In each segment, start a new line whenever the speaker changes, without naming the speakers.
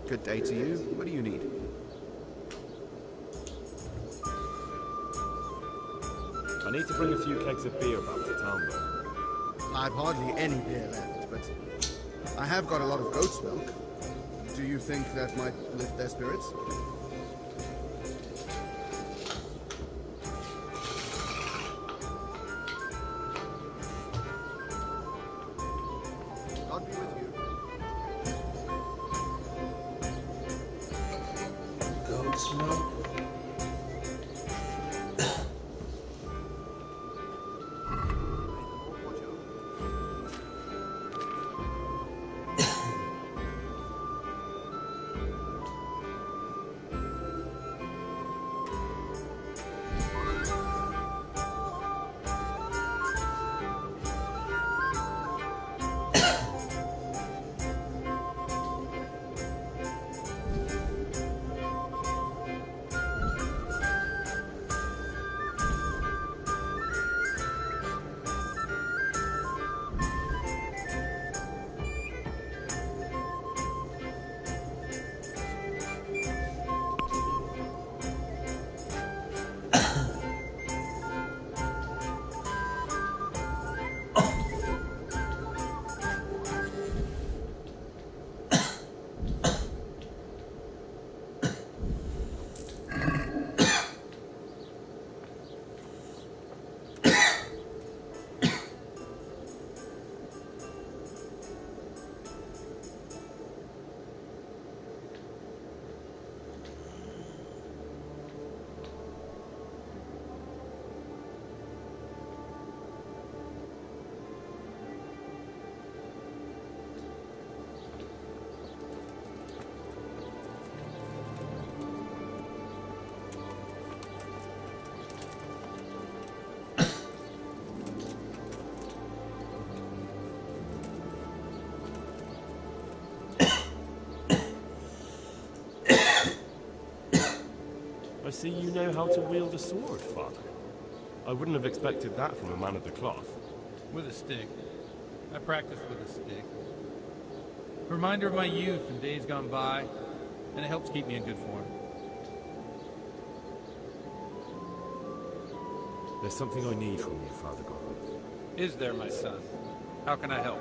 Good day to you. What do you need?
I need to bring a few kegs of beer back to town, though.
I've hardly any beer left, but I have got a lot of goat's milk. Do you think that might lift their spirits? God be with you.
Goat's milk?
I see you know how to wield a sword, Father. I wouldn't have expected that from a man of the cloth.
With a stick. I practice with a stick. Reminder of my youth and days gone by, and it helps keep me in good form.
There's something I need from you, Father Godwin.
Is there, my son? How can I help?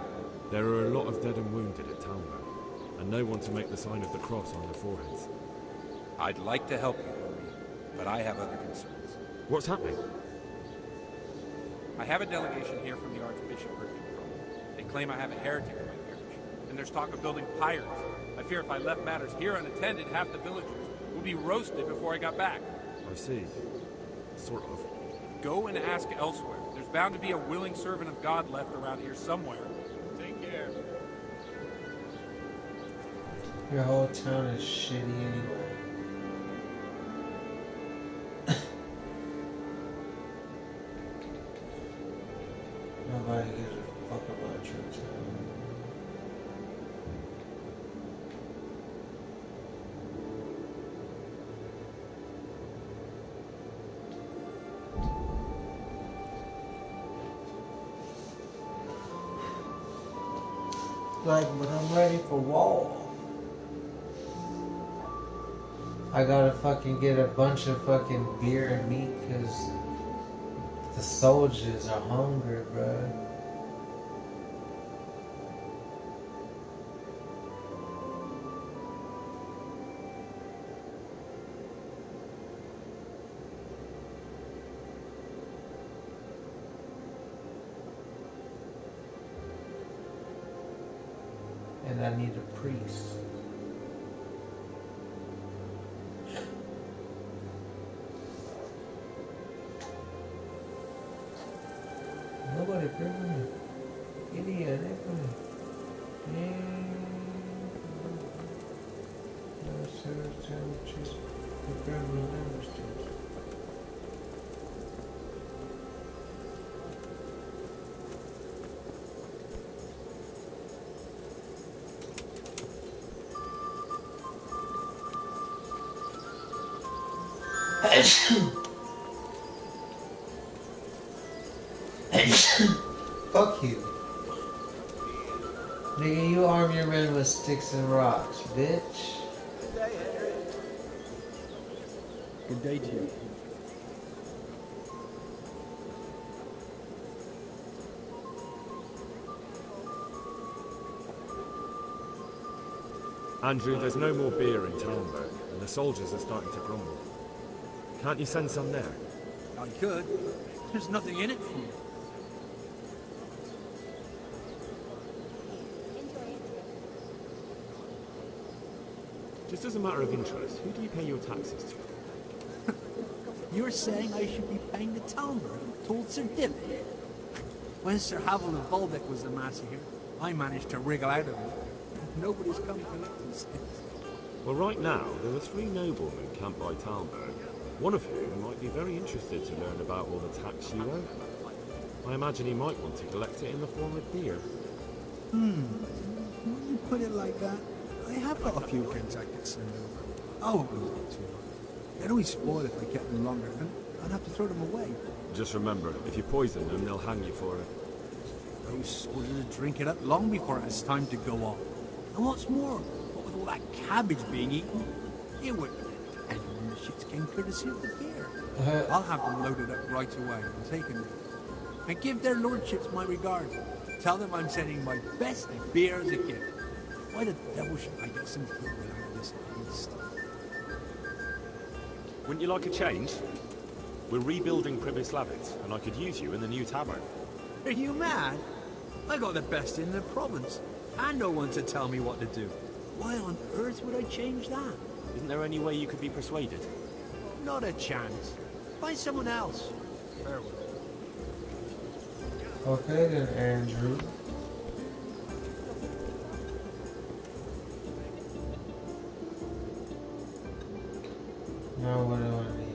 There are a lot of dead and wounded at Townbow, and no one to make the sign of the cross on their foreheads.
I'd like to help you, Henry, but I have other concerns.
What's happening?
I have a delegation here from the Archbishopric of Rome. They claim I have a heretic in my parish, and there's talk of building pyres. I fear if I left matters here unattended, half the villagers would be roasted before I got back.
I see. Sort of.
Go and ask elsewhere. There's bound to be a willing servant of God left around here somewhere. Take care.
Your whole town is shitty anyway. Nobody gives a fuck about your town. Like, when I'm ready for war, I gotta fucking get a bunch of fucking beer and meat because the soldiers are hungry, bro. And I need a priest. Nobody bring me. Idiot, they bring me. Yeah. No, sir, sandwiches. They bring me sandwiches. Fuck you. Nigga, you arm your men with sticks and rocks, bitch.
Good day to you.
Andrew, there's no more beer in Talmberg, and the soldiers are starting to grumble. Can't you send some there?
I could. There's nothing in it for me.
Just as a matter of interest, who do you pay your taxes to?
You're saying I should be paying the Talmberg told Sir David? When Sir Havel of Volbeck was the master here, I managed to wriggle out of it. Nobody's come collecting since.
Well, right now, there are 3 noblemen camped by Talmberg, one of whom might be very interested to learn about all the tax you owe. I imagine he might want to collect it in the form of beer.
When you put it like that, I have got a few things I could send over. Oh, it won't be too long. They'd only spoil if I kept them longer, and I'd have to throw them away.
Just remember, if you poison them, they'll hang you for it.
Those soldiers would drink it up long before it has time to go on. And what's more, what with all that cabbage being eaten, you wouldn't let anyone in the ships came courtesy of the beer. I'll have them loaded up right away and taken. And give their lordships my regards. Tell them I'm sending my best beer as a gift. Why the devil should I get some goodwill out of this beast?
Wouldn't you like a change? We're rebuilding Pribyslavitz, and I could use you in the new tavern.
Are you mad? I got the best in the province, and no one to tell me what to do. Why on earth would I change that?
Isn't there any way you could be persuaded?
Not a chance. Find someone else. Farewell.
Okay then, Andrew. Now what do I need?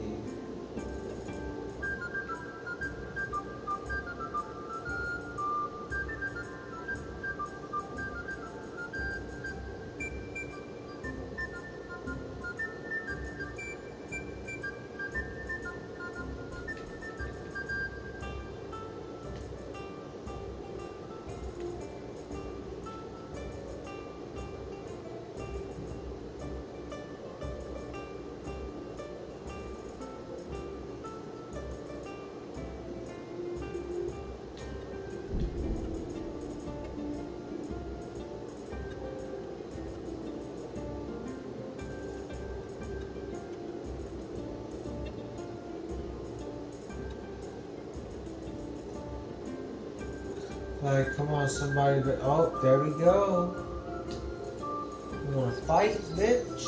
Like, come on, somebody, but oh, there we go. You wanna fight, bitch?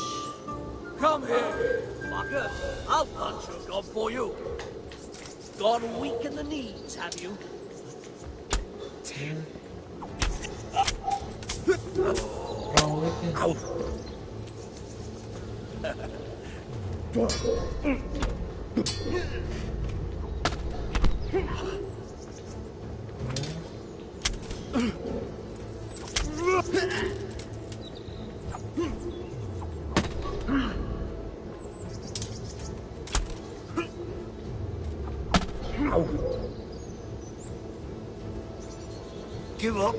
Come here, fucker. I'll punch your god for you. Gone weak in the knees, have you?
Gone weak in...
Give up.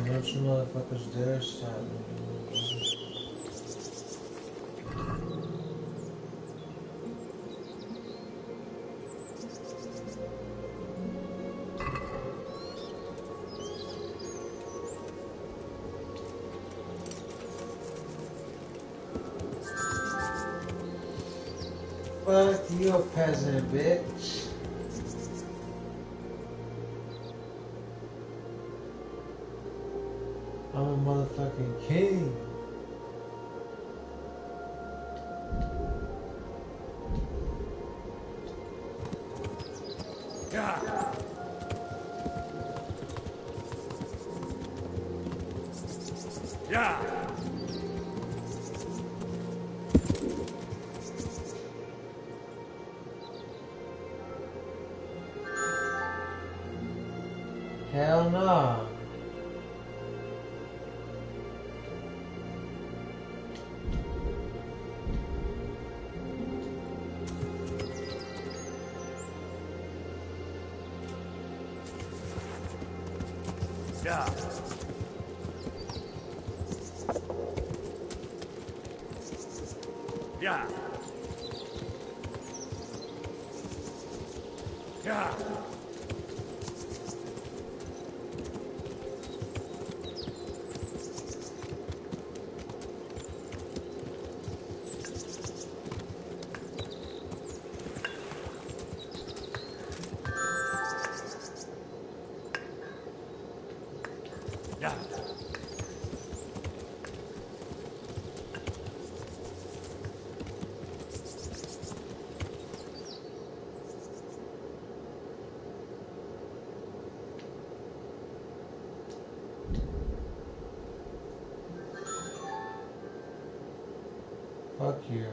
What you motherfuckers dare stop me? Fuck you, peasant bitch. I'm a motherfucking king.
Yeah. Yeah.
Hell no.
Yeah. Yeah. Yeah. Yeah.
Fuck you.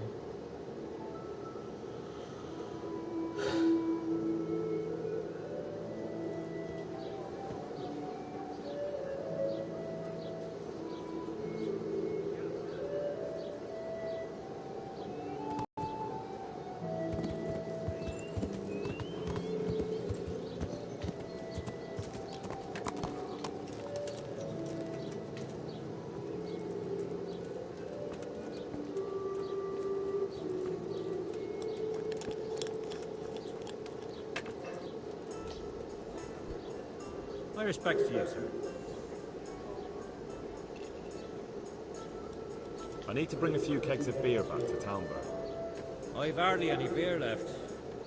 My respects to you, sir.
I need to bring a few kegs of beer back to Talmberg.
I've hardly any beer left.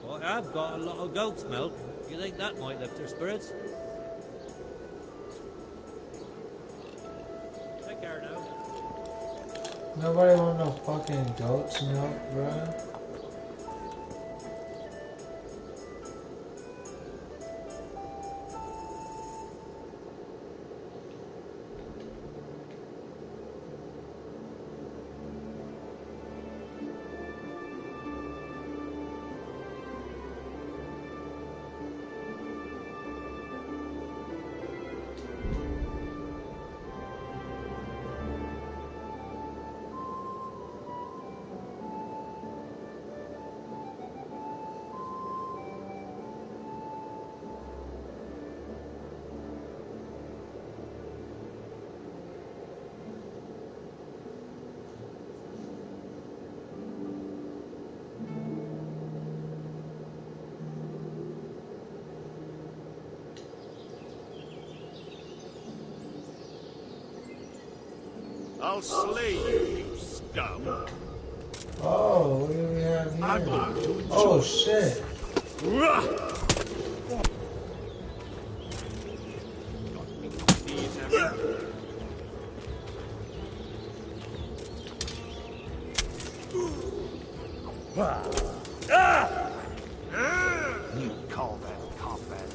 But I have got a lot of goat's milk. You think that might lift their spirits? Take care now.
Nobody want no fucking goat's milk, bruh.
I'll slay you, you scum.
Oh, what do we have
I'm
here?
going to enjoy
Oh shit.
these everywhere. You call that combat?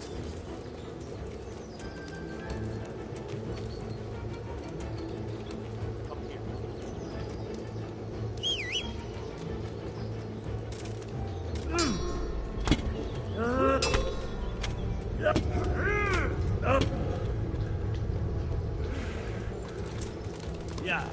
Come here.
Yeah.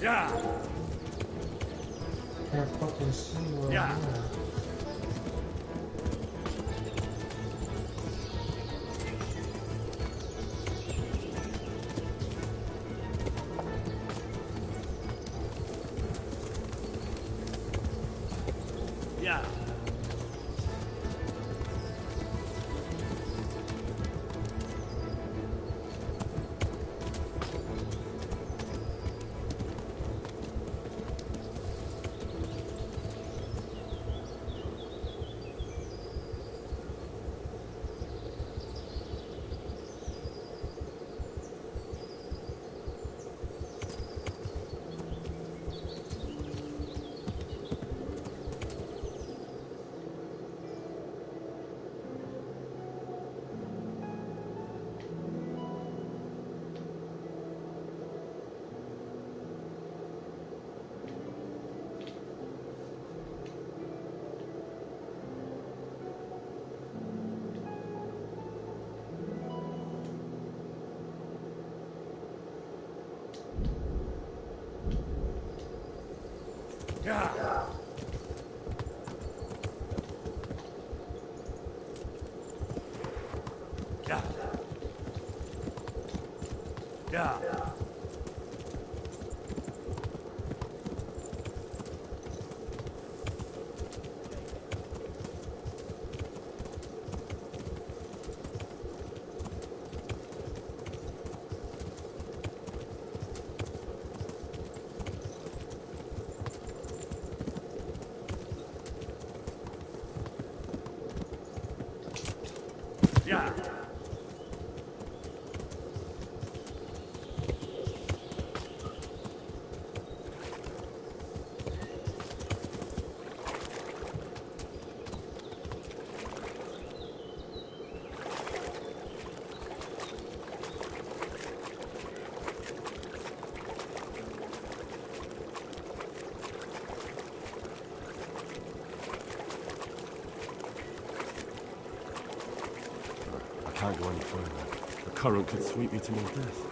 Yeah.
Can't fucking see where
Yeah.
I'm at.
Yeah.
Yeah. Yeah. Yeah. Yeah.
I can't go any further. The current could sweep me to my death.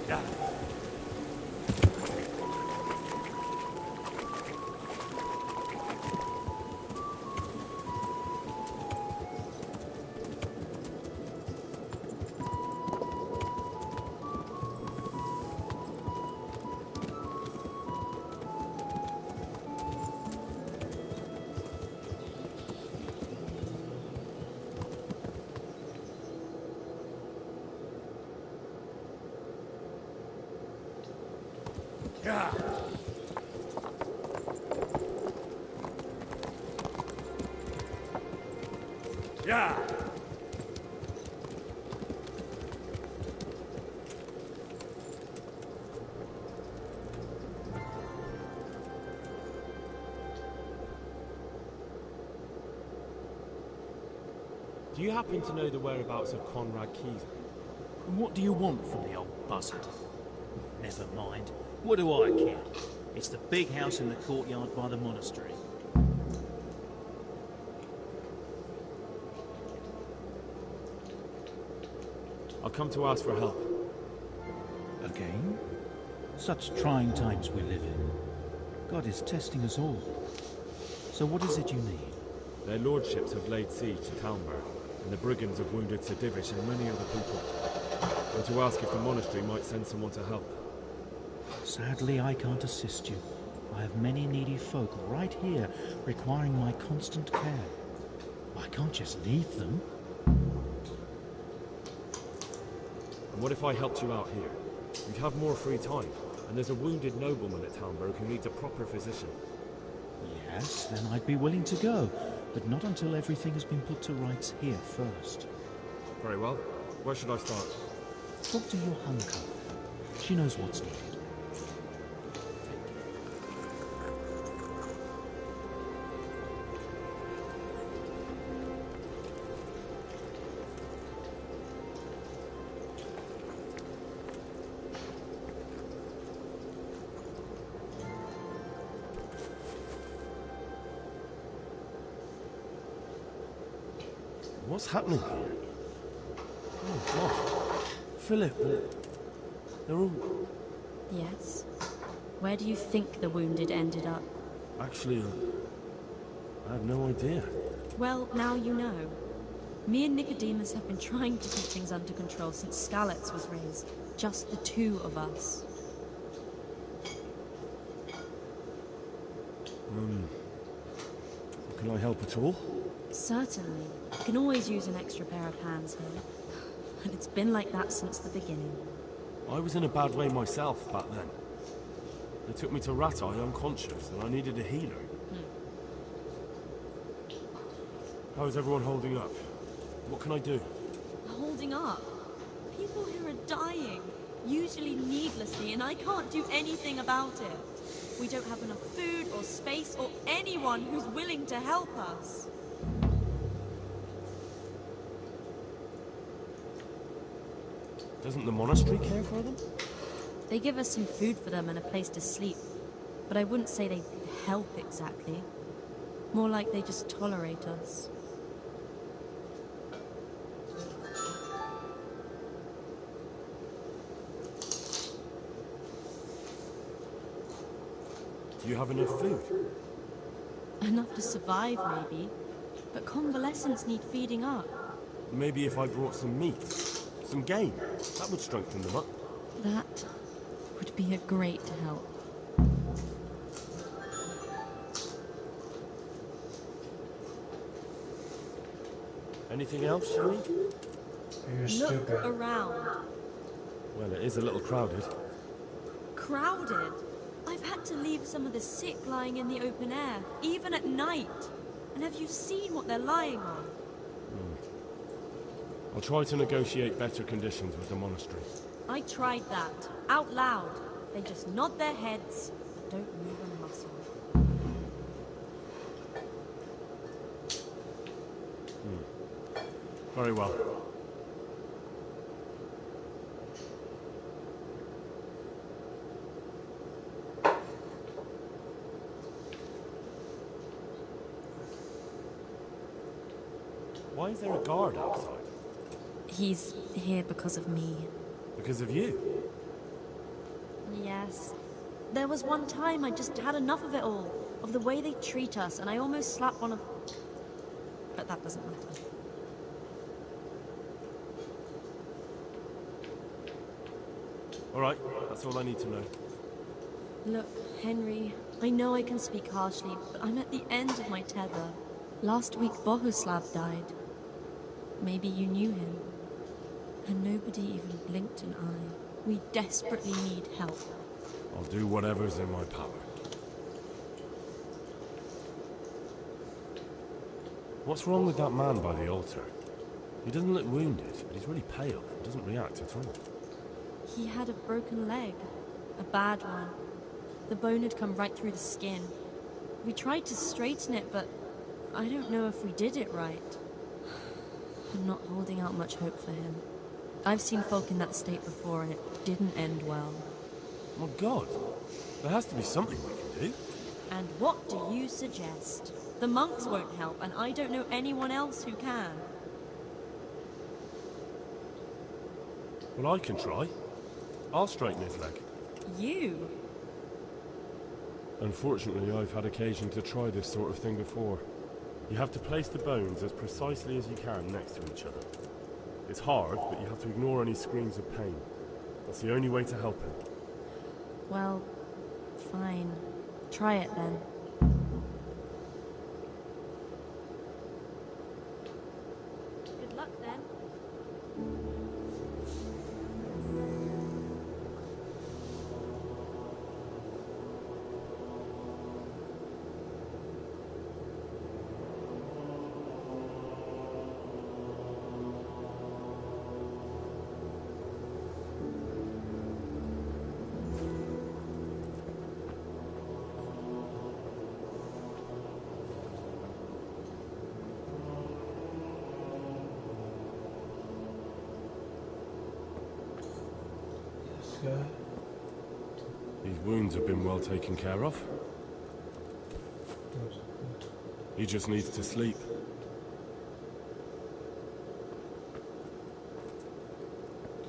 Yeah. Yeah. Yeah. Do you happen to know the whereabouts of Conrad Keys?
And what do you want from the old buzzard? Never mind. What do I care? It's the big house in the courtyard by the monastery.
I'll come to ask for help.
Again? Such trying times we live in. God is testing us all. So what is it you need?
Their lordships have laid siege to Talmberg, and the brigands have wounded Sir Divish and many other people. And to ask if the monastery might send someone to help.
Sadly, I can't assist you. I have many needy folk right here requiring my constant care. I can't just leave them.
And what if I helped you out here? You'd have more free time, and there's a wounded nobleman at Talmberg who needs a proper physician.
Yes, then I'd be willing to go, but not until everything has been put to rights here first.
Very well. Where should I start?
Talk to your hunter. She knows what's needed.
What's happening here? Oh, God. Philip, they're all...
Yes? Where do you think the wounded ended up?
Actually, I have no idea.
Well, now you know. Me and Nicodemus have been trying to keep things under control since Skalitz was raised. Just the two of us.
Can I help at all?
Certainly. I can always use an extra pair of hands here. And it's been like that since the beginning.
I was in a bad way myself back then. They took me to Ratai unconscious, and I needed a healer. How is everyone holding up? What can I do?
Holding up? People who are dying, usually needlessly, and I can't do anything about it. We don't have enough food or space or anyone who's willing to help us.
Doesn't the monastery care for them?
They give us some food for them and a place to sleep, but I wouldn't say they help exactly. More like they just tolerate us.
Do you have enough food?
Enough to survive, maybe. But convalescents need feeding up.
Maybe if I brought some meat, some game, that would strengthen them up.
That would be a great help.
Anything else you need?
You're
Look
stupid.
around.
Well, it is a little crowded.
Crowded? I've had to leave some of the sick lying in the open air, even at night. And have you seen what they're lying on?
I'll try to negotiate better conditions with the monastery.
I tried that, out loud. They just nod their heads, but don't move a muscle.
Very well. Why is there a guard outside?
He's here because of me.
Because of you?
Yes. There was one time I just had enough of it all. Of the way they treat us, and I almost slapped one of... But that doesn't matter.
Alright, that's all I need to know.
Look, Henry, I know I can speak harshly, but I'm at the end of my tether. Last week, Bohuslav died. Maybe you knew him. And nobody even blinked an eye. We desperately need help.
I'll do whatever's in my power. What's wrong with that man by the altar? He doesn't look wounded, but he's really pale and doesn't react at all.
He had a broken leg. A bad one. The bone had come right through the skin. We tried to straighten it, but I don't know if we did it right. I'm not holding out much hope for him. I've seen folk in that state before, and it didn't end well.
My God, there has to be something we can do.
And what do you suggest? The monks won't help, and I don't know anyone else who can.
Well, I can try. I'll straighten his leg.
You?
Unfortunately, I've had occasion to try this sort of thing before. You have to place the bones as precisely as you can next to each other. It's hard, but you have to ignore any screams of pain. That's the only way to help him.
Well, fine. Try it then. Good luck then.
These wounds have been well taken care of. He just needs to sleep.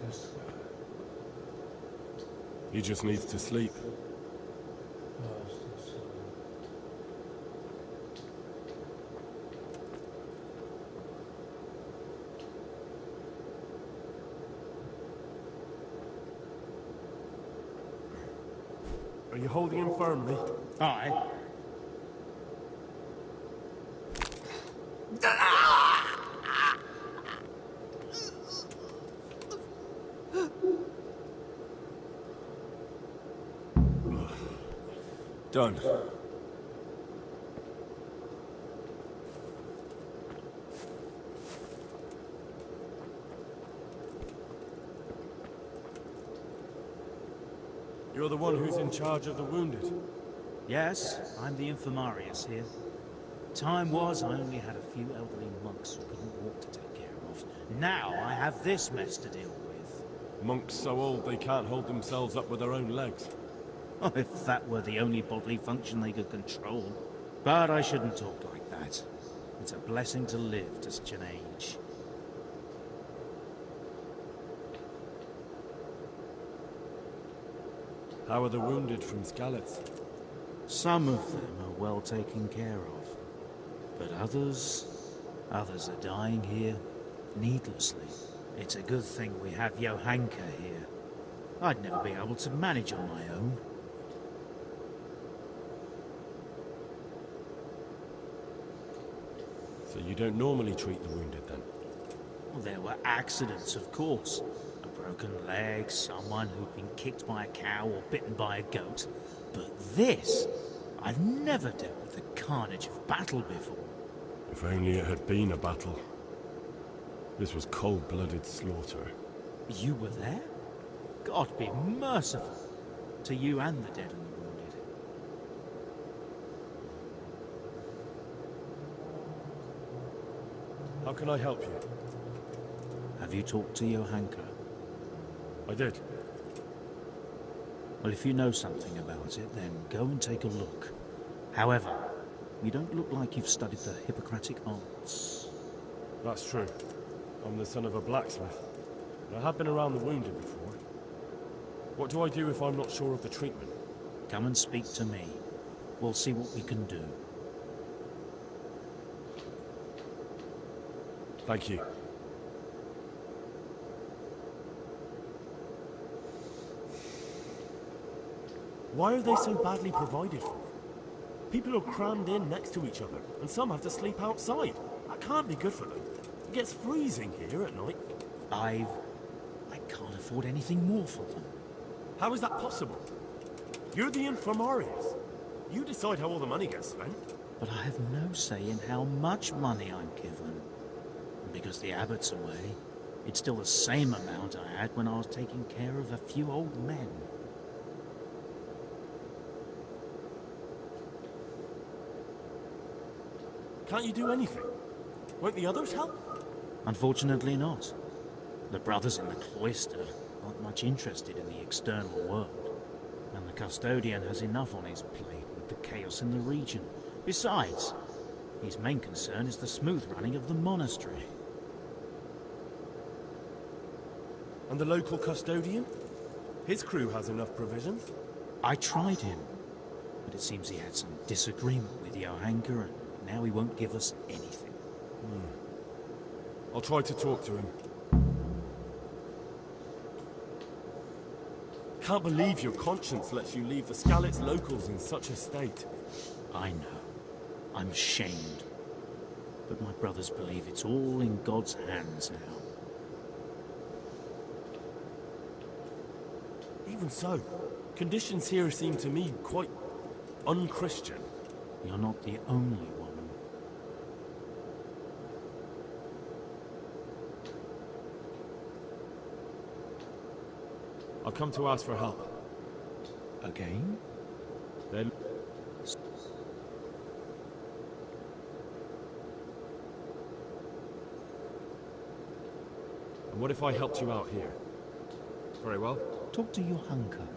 this guy.
He just needs to sleep.
Oh, it's this
Are you holding him firmly?
Aye.
Done. You're the one who's in charge of the wounded.
Yes, I'm the infirmarius here. Time was I only had a few elderly monks who couldn't walk to take care of. Now I have this mess to deal with.
Monks so old they can't hold themselves up with their own legs.
Oh, if that were the only bodily function they could control. But I shouldn't talk like that. It's a blessing to live to such an age.
How are the wounded from Skalitz?
Some of them are well taken care of. But others are dying here needlessly. It's a good thing we have Johanka here. I'd never be able to manage on my own.
So you don't normally treat the wounded then?
Well, there were accidents, of course. A broken leg, someone who'd been kicked by a cow or bitten by a goat. But this, I've never dealt with the carnage of battle before.
If only it had been a battle. This was cold-blooded slaughter.
You were there? God be merciful to you and the dead and the wounded.
How can I help you?
Have you talked to Johanka?
I did.
Well, if you know something about it, then go and take a look. However, you don't look like you've studied the Hippocratic arts.
That's true. I'm the son of a blacksmith. But I have been around the wounded before. What do I do if I'm not sure of the treatment?
Come and speak to me. We'll see what we can do.
Thank you. Why are they so badly provided for? People are crammed in next to each other, and some have to sleep outside. That can't be good for them. It gets freezing here at night.
I can't afford anything more for them.
How is that possible? You're the infirmarius. You decide how all the money gets spent.
But I have no say in how much money I'm given. And because the abbot's away, it's still the same amount I had when I was taking care of a few old men.
Can't you do anything? Won't the others help?
Unfortunately not. The brothers in the cloister aren't much interested in the external world. And the custodian has enough on his plate with the chaos in the region. Besides, his main concern is the smooth running of the monastery.
And the local custodian? His crew has enough provisions.
I tried him, but it seems he had some disagreement with Johanka, and now he won't give us anything.
I'll try to talk to him. Can't believe your conscience lets you leave the Skalitz locals in such a state.
I know. I'm ashamed. But my brothers believe it's all in God's hands now.
Even so, conditions here seem to me quite un-Christian.
You're not the only one.
I've come to ask for help.
Again?
Then... And what if I helped you out here? Very well.
Talk to Johanka.